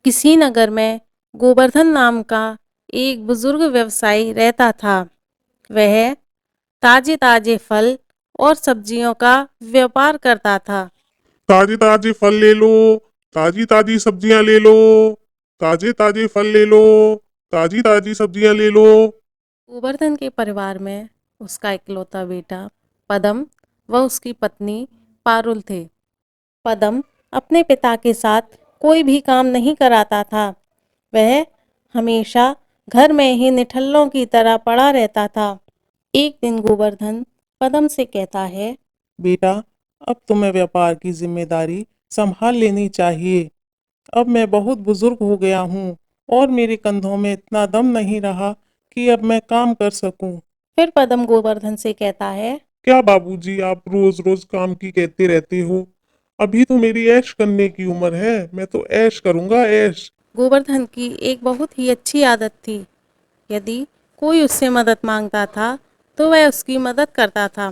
किसी नगर में गोवर्धन नाम का एक बुजुर्ग व्यवसायी रहता था। वह ताजे ताजे फल और सब्जियों का व्यापार करता था। ताजे ताजे फल ले लो, ताजी ताजी सब्जियां ले लो, ताजे ताजे फल ले लो, ताजी ताजी सब्जियां ले लो। गोवर्धन के परिवार में उसका इकलौता बेटा पदम व उसकी पत्नी पारुल थे। पदम अपने पिता के साथ कोई भी काम नहीं कराता था। वह हमेशा घर में ही निठल्लों की तरह पड़ा रहता था। एक दिन गोवर्धन पदम से कहता है, बेटा, अब तुम्हें व्यापार की जिम्मेदारी संभाल लेनी चाहिए। अब मैं बहुत बुजुर्ग हो गया हूँ और मेरे कंधों में इतना दम नहीं रहा कि अब मैं काम कर सकूं। फिर पदम गोवर्धन से कहता है, क्या बाबूजी, आप रोज रोज काम की कहते रहते हो? अभी तो मेरी ऐश करने की उम्र है, मैं तो ऐश करूंगा, ऐश। गोवर्धन की एक बहुत ही अच्छी आदत थी। यदि कोई उससे मदद मांगता था तो वह उसकी मदद करता था।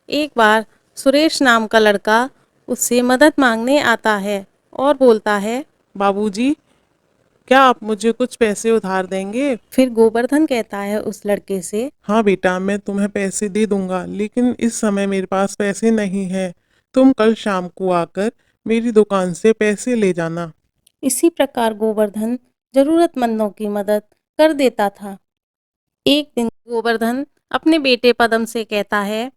एक बार सुरेश नाम का लड़का उससे मदद मांगने आता है और बोलता है। बाबूजी, क्या आप मुझे कुछ पैसे उधार देंगे? फिर गोवर्धन कहता है उस लड़के से, हाँ बेटा, मैं तुम्हें पैसे दे दूंगा, लेकिन इस समय मेरे पास पैसे नहीं है। तुम कल शाम को आकर मेरी दुकान से पैसे ले जाना। इसी प्रकार गोवर्धन जरूरतमंदों की मदद कर देता था। एक दिन गोवर्धन अपने बेटे पदम से कहता है,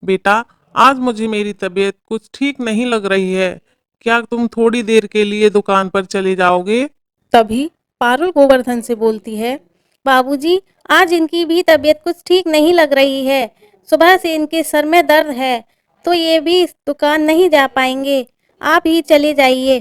बेटा, आज मुझे मेरी तबीयत कुछ ठीक नहीं लग रही है। क्या तुम थोड़ी देर के लिए दुकान पर चले जाओगे? तभी पारुल गोवर्धन से बोलती है, बाबूजी, आज इनकी भी तबीयत कुछ ठीक नहीं लग रही है। सुबह से इनके सर में दर्द है, तो ये भी इस दुकान नहीं जा पाएंगे। आप ही चले जाइए।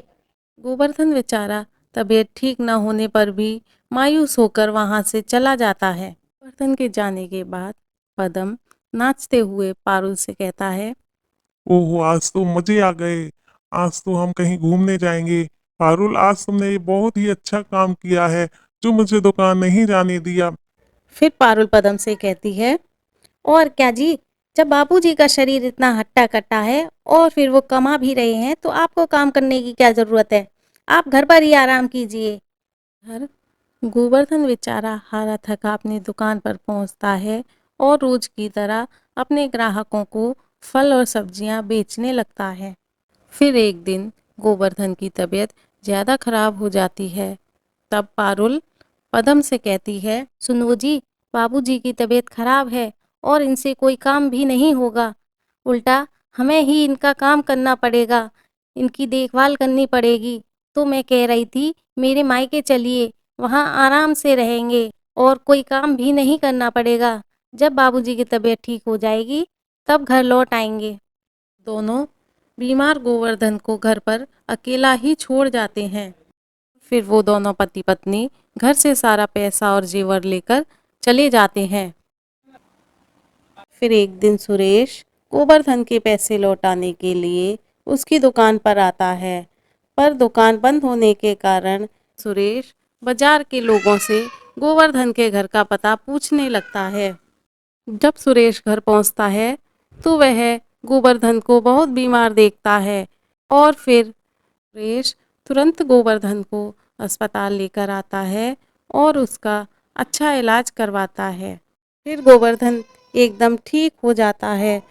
गोवर्धन बेचारा तबीयत ठीक न होने पर भी मायूस होकर वहां से चला जाता है। गोवर्धन के जाने के बाद पदम नाचते हुए पारुल से कहता है, ओहो, आज तो मजे आ गए। आज तो हम कहीं घूमने जाएंगे। पारुल, आज तुमने ये बहुत ही अच्छा काम किया है, जो मुझे दुकान नहीं जाने दिया। फिर पारुल पदम से कहती है, और क्या जी, जब बाबूजी का शरीर इतना हट्टा कट्टा है और फिर वो कमा भी रहे हैं तो आपको काम करने की क्या जरूरत है। आप घर पर ही आराम कीजिए। घर गोवर्धन बेचारा हारा थका अपनी दुकान पर पहुंचता है और रोज की तरह अपने ग्राहकों को फल और सब्जियां बेचने लगता है। फिर एक दिन गोवर्धन की तबीयत ज़्यादा खराब हो जाती है। तब पारुल पदम से कहती है, सुनो जी, बाबूजी की तबीयत खराब है और इनसे कोई काम भी नहीं होगा। उल्टा हमें ही इनका काम करना पड़ेगा, इनकी देखभाल करनी पड़ेगी। तो मैं कह रही थी, मेरे मायके चलिए, वहाँ आराम से रहेंगे और कोई काम भी नहीं करना पड़ेगा। जब बाबूजी की तबीयत ठीक हो जाएगी तब घर लौट आएंगे। दोनों बीमार गोवर्धन को घर पर अकेला ही छोड़ जाते हैं। फिर वो दोनों पति पत्नी घर से सारा पैसा और जेवर लेकर चले जाते हैं। फिर एक दिन सुरेश गोवर्धन के पैसे लौटाने के लिए उसकी दुकान पर आता है, पर दुकान बंद होने के कारण सुरेश बाजार के लोगों से गोवर्धन के घर का पता पूछने लगता है। जब सुरेश घर पहुंचता है तो वह गोवर्धन को बहुत बीमार देखता है और फिर सुरेश तुरंत गोवर्धन को अस्पताल लेकर आता है और उसका अच्छा इलाज करवाता है। फिर गोवर्धन एकदम ठीक हो जाता है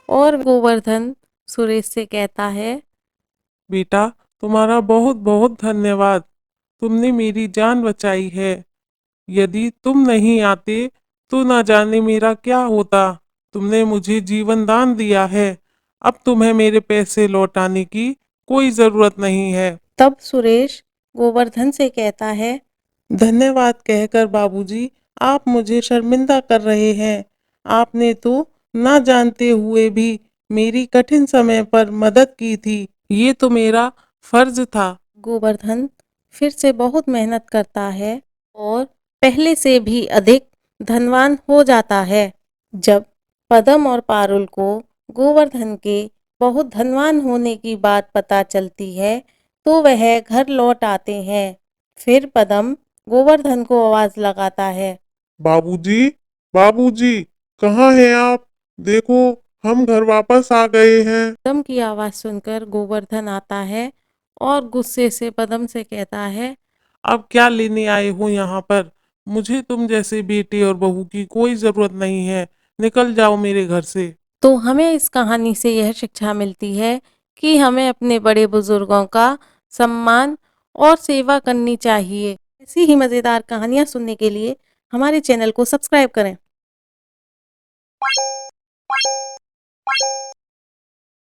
और गोवर्धन सुरेश से कहता है, बेटा, तुम्हारा बहुत बहुत धन्यवाद। तुमने मेरी जान बचाई है। यदि तुम नहीं आते तो ना जाने मेरा क्या होता। तुमने मुझे जीवन दान दिया है। अब तुम्हें मेरे पैसे लौटाने की कोई जरूरत नहीं है। तब सुरेश गोवर्धन से कहता है, धन्यवाद कहकर बाबूजी, आप मुझे शर्मिंदा कर रहे हैं। आपने तो ना जानते हुए भी मेरी कठिन समय पर मदद की थी। ये तो मेरा फर्ज था। गोवर्धन फिर से बहुत मेहनत करता है और पहले से भी अधिक धनवान हो जाता है। जब पदम और पारुल को गोवर्धन के बहुत धनवान होने की बात पता चलती है तो वह घर लौट आते हैं। फिर पदम गोवर्धन को आवाज लगाता है। बाबूजी, बाबूजी, कहाँ हैं आप? देखो, हम घर वापस आ गए हैं। पदम की आवाज सुनकर गोवर्धन आता है और गुस्से से पदम से कहता है, अब क्या लेने आए हो यहाँ पर? मुझे तुम जैसे बेटे और बहू की कोई जरूरत नहीं है। निकल जाओ मेरे घर से। तो हमें इस कहानी से यह शिक्षा मिलती है कि हमें अपने बड़े बुजुर्गों का सम्मान और सेवा करनी चाहिए। ऐसी ही मज़ेदार कहानियाँ सुनने के लिए हमारे चैनल को सब्सक्राइब करें।